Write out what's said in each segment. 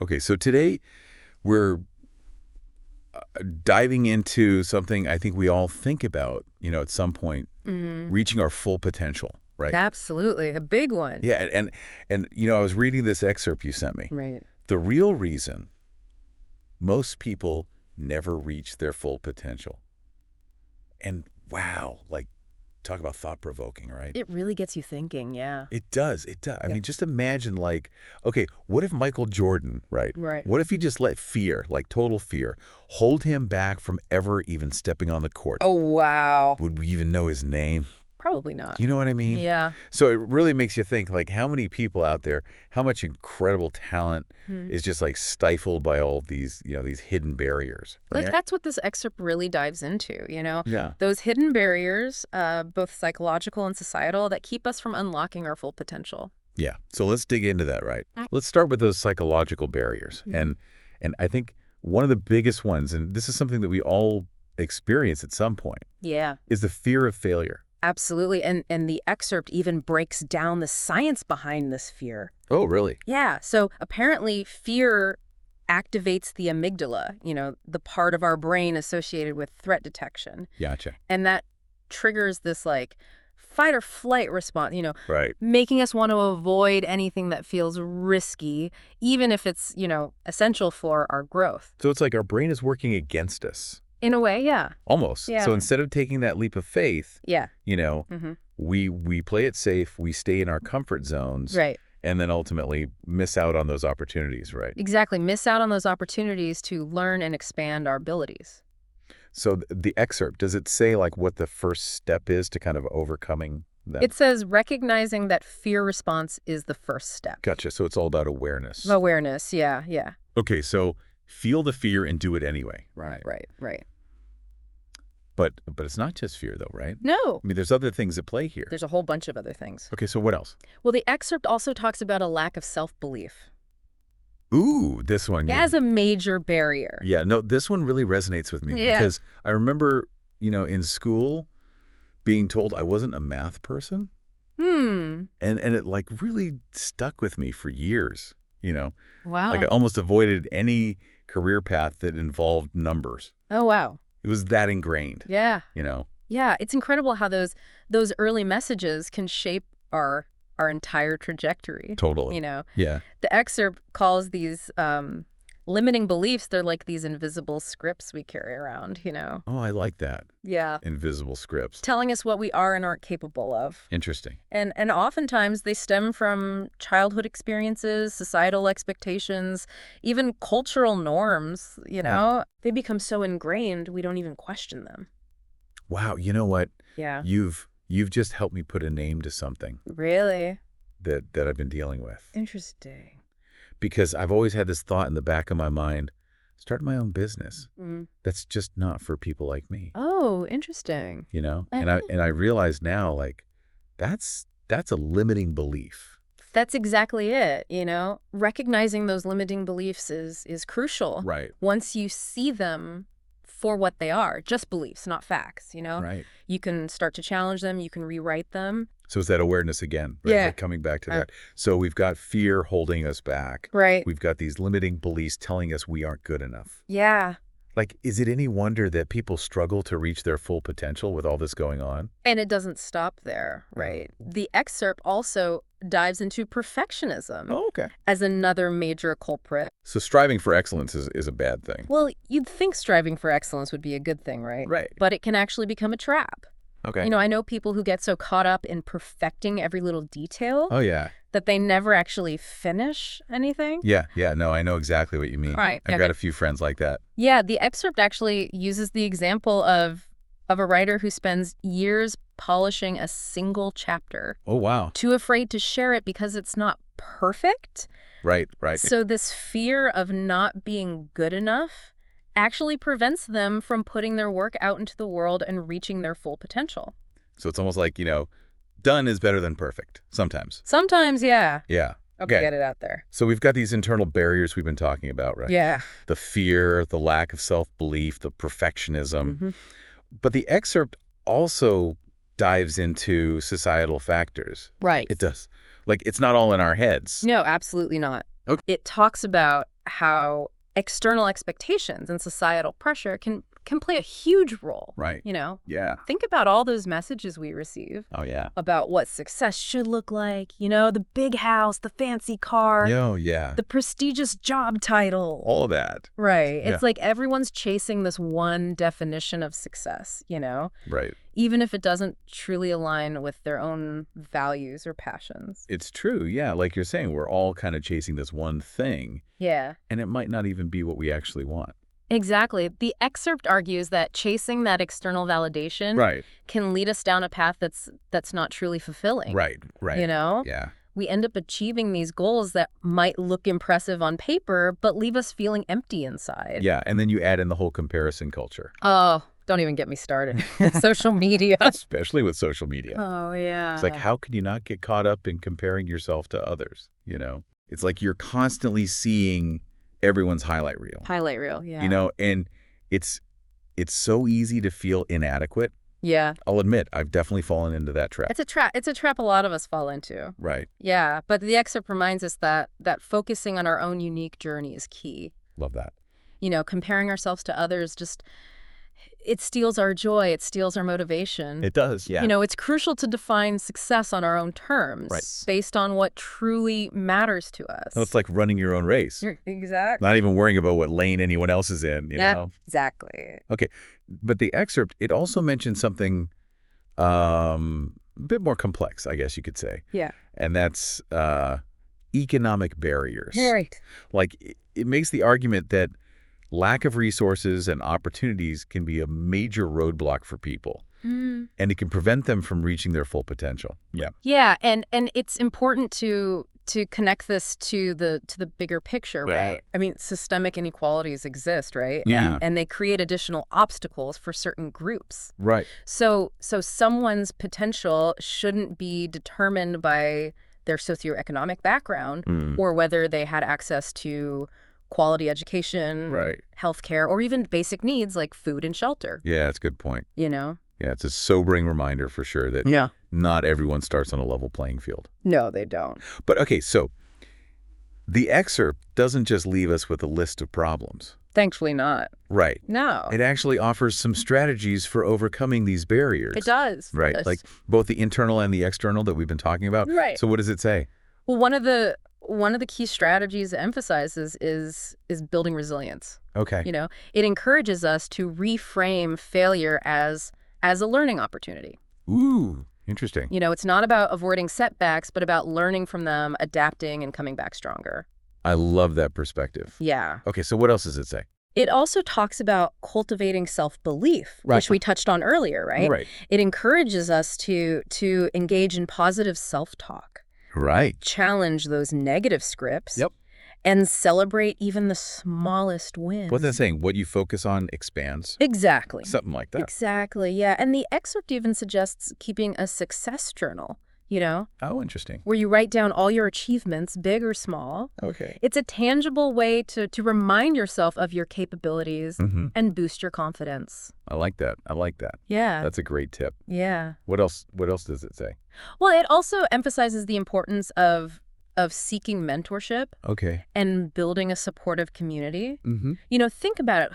Okay, so today we're diving into something I think we all think about, at some point, reaching our full potential, right? Absolutely. A big one. Yeah, and I was reading this excerpt you sent me. Right. The real reason most people never reach their full potential. And wow, talk about thought-provoking, right? It really gets you thinking, yeah. It does. It does. I Yeah. mean, just imagine okay, what if Michael Jordan, right? Right. What if he just let fear, total fear, hold him back from ever even stepping on the court? Oh, wow. Would we even know his name? Probably not. You know what I mean? Yeah. So it really makes you think, how many people out there, how much incredible talent is just stifled by all these, these hidden barriers, right? That's what this excerpt really dives into, Yeah. Those hidden barriers, both psychological and societal, that keep us from unlocking our full potential. Yeah. So let's dig into that, right? Let's start with those psychological barriers. And I think one of the biggest ones, and this is something that we all experience at some point, Yeah. is the fear of failure. Absolutely. And the excerpt even breaks down the science behind this fear. Oh, really? Yeah. So apparently fear activates the amygdala, the part of our brain associated with threat detection. Gotcha. And that triggers this fight or flight response, Right. making us want to avoid anything that feels risky, even if it's, essential for our growth. So it's like our brain is working against us. In a way, yeah. Almost. Yeah. So instead of taking that leap of faith, Yeah. we play it safe, we stay in our comfort zones, Right. and then ultimately miss out on those opportunities, right? Exactly. Miss out on those opportunities to learn and expand our abilities. So the excerpt, does it say what the first step is to kind of overcoming that? It says recognizing that fear response is the first step. Gotcha. So it's all about awareness. Awareness, yeah, yeah. Okay, so feel the fear and do it anyway. Right. But it's not just fear though, right? No, I mean, there's other things at play here. there's a whole bunch of other things. Okay, so what else? Well, the excerpt also talks about a lack of self-belief Ooh, this one. as a major barrier. Yeah, no, this one really resonates with me Yeah. because I remember, in school being told I wasn't a math person. And it really stuck with me for years, Wow. I almost avoided any career path that involved numbers. Oh, wow. It was that ingrained, Yeah. you know? Yeah, it's incredible how those early messages can shape our entire trajectory. Totally. Yeah. The excerpt calls these limiting beliefs, they're like these invisible scripts we carry around, Oh, I like that. Yeah. Invisible scripts. Telling us what we are and aren't capable of. Interesting. And oftentimes they stem from childhood experiences, societal expectations, even cultural norms, They become so ingrained we don't even question them. Wow, you know what? Yeah. You've just helped me put a name to something Really? that I've been dealing with. Interesting. Because I've always had this thought in the back of my mind, start my own business. That's just not for people like me. Oh, interesting. And I realize now, that's a limiting belief. That's exactly it, Recognizing those limiting beliefs is crucial. Right. Once you see them for what they are, just beliefs, not facts, Right. You can start to challenge them, you can rewrite them. So it's that awareness again, right? Yeah. Coming back to that. So we've got fear holding us back. Right. We've got these limiting beliefs telling us we aren't good enough. Yeah. Is it any wonder that people struggle to reach their full potential with all this going on? And it doesn't stop there, right? The excerpt also dives into perfectionism Oh, okay. as another major culprit. So striving for excellence is a bad thing. Well, you'd think striving for excellence would be a good thing, right? Right. But it can actually become a trap. Okay. I know people who get so caught up in perfecting every little detail Oh, yeah. that they never actually finish anything. Yeah. No, I know exactly what you mean. Right. I've got a few friends like that. Yeah, the excerpt actually uses the example of a writer who spends years polishing a single chapter, Oh, wow. too afraid to share it because it's not perfect. Right. So this fear of not being good enough actually prevents them from putting their work out into the world and reaching their full potential. So it's almost like, done is better than perfect sometimes. Sometimes, yeah. Yeah. Okay. Get it out there. So we've got these internal barriers we've been talking about, right? Yeah. The fear, the lack of self-belief, the perfectionism. But the excerpt also dives into societal factors. Right. It does. It's not all in our heads. No, absolutely not. Okay. It talks about how external expectations and societal pressure can play a huge role. Right. Yeah. Think about all those messages we receive Oh, yeah. about what success should look like, the big house, the fancy car, Oh, yeah. the prestigious job title. All of that. Right. Yeah. It's like everyone's chasing this one definition of success, Right. even if it doesn't truly align with their own values or passions. It's true. Yeah. Like you're saying, we're all kind of chasing this one thing, Yeah. and it might not even be what we actually want. Exactly. The excerpt argues that chasing that external validation Right. can lead us down a path that's not truly fulfilling. Right. Right. Yeah. We end up achieving these goals that might look impressive on paper, but leave us feeling empty inside. Yeah. And then you add in the whole comparison culture. Oh, don't even get me started. Social media. Especially with social media. Oh, yeah. It's like, how can you not get caught up in comparing yourself to others? It's like you're constantly seeing everyone's highlight reel. Highlight reel, yeah. And it's so easy to feel inadequate. Yeah. I'll admit, I've definitely fallen into that trap. It's a trap. It's a trap a lot of us fall into. Right. Yeah, but the excerpt reminds us that focusing on our own unique journey is key. Love that. Comparing ourselves to others it steals our joy. It steals our motivation. It does, yeah. It's crucial to define success on our own terms, Right. based on what truly matters to us. So it's like running your own race. Exactly. Not even worrying about what lane anyone else is in, you know? Exactly. Okay. But the excerpt, it also mentions something a bit more complex, I guess you could say. Yeah. And that's economic barriers. Right. Like, it makes the argument that lack of resources and opportunities can be a major roadblock for people, and it can prevent them from reaching their full potential. Yeah. Yeah, and it's important to connect this to the bigger picture, right? I mean, systemic inequalities exist, right? Yeah. And they create additional obstacles for certain groups. Right. So someone's potential shouldn't be determined by their socioeconomic background or whether they had access to quality education, Right. healthcare, or even basic needs like food and shelter. Yeah, that's a good point. Yeah, it's a sobering reminder for sure that not everyone starts on a level playing field. No, they don't. But okay, so the excerpt doesn't just leave us with a list of problems. Thankfully not. Right. No. It actually offers some strategies for overcoming these barriers. It does. Right. Yes. Like both the internal and the external that we've been talking about. Right. So what does it say? Well, one of the key strategies it emphasizes is building resilience. Okay. It encourages us to reframe failure as a learning opportunity. Ooh, interesting. It's not about avoiding setbacks, but about learning from them, adapting, and coming back stronger. I love that perspective. Yeah. Okay, so what else does it say? It also talks about cultivating self-belief, Right. which we touched on earlier, right? Right. It encourages us to engage in positive self-talk. Right. Challenge those negative scripts. Yep. And celebrate even the smallest wins. What's that saying? What you focus on expands? Exactly. Something like that. Exactly, yeah. And the excerpt even suggests keeping a success journal, Oh, interesting. where you write down all your achievements, big or small. Okay. It's a tangible way to remind yourself of your capabilities Mm-hmm. and boost your confidence. I like that. Yeah. That's a great tip. Yeah. What else does it say? Well, it also emphasizes the importance of seeking mentorship Okay. and building a supportive community. Mm-hmm. Think about it.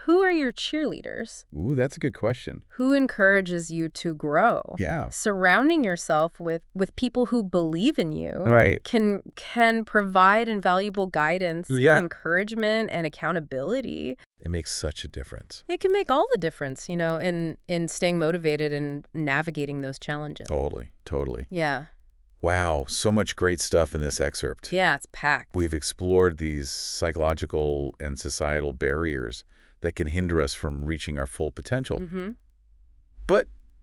Who are your cheerleaders? Ooh, that's a good question. Who encourages you to grow? Yeah. Surrounding yourself with people who believe in you Right. can provide invaluable guidance, Yeah. encouragement, and accountability. It makes such a difference. It can make all the difference, in staying motivated and navigating those challenges. Totally. Yeah. Wow, so much great stuff in this excerpt. Yeah, it's packed. We've explored these psychological and societal barriers that can hinder us from reaching our full potential. Mm-hmm.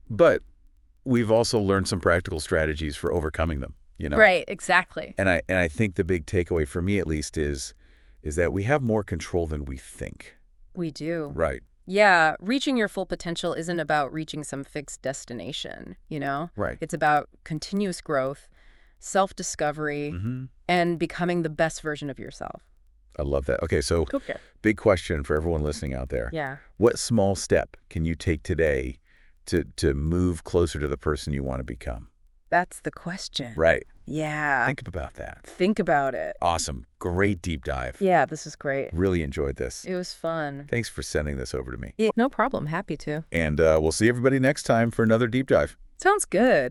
But we've also learned some practical strategies for overcoming them, Right, exactly. And I think the big takeaway for me, at least, is that we have more control than we think. We do. Right. Yeah, reaching your full potential isn't about reaching some fixed destination, Right. It's about continuous growth, self-discovery, Mm-hmm. and becoming the best version of yourself. I love that. Okay, so Okay. big question for everyone listening out there. Yeah. What small step can you take today to move closer to the person you want to become? That's the question. Right. Yeah. Think about that. Think about it. Awesome. Great deep dive. Yeah, this is great. Really enjoyed this. It was fun. Thanks for sending this over to me. Yeah, no problem. Happy to. And we'll see everybody next time for another deep dive. Sounds good.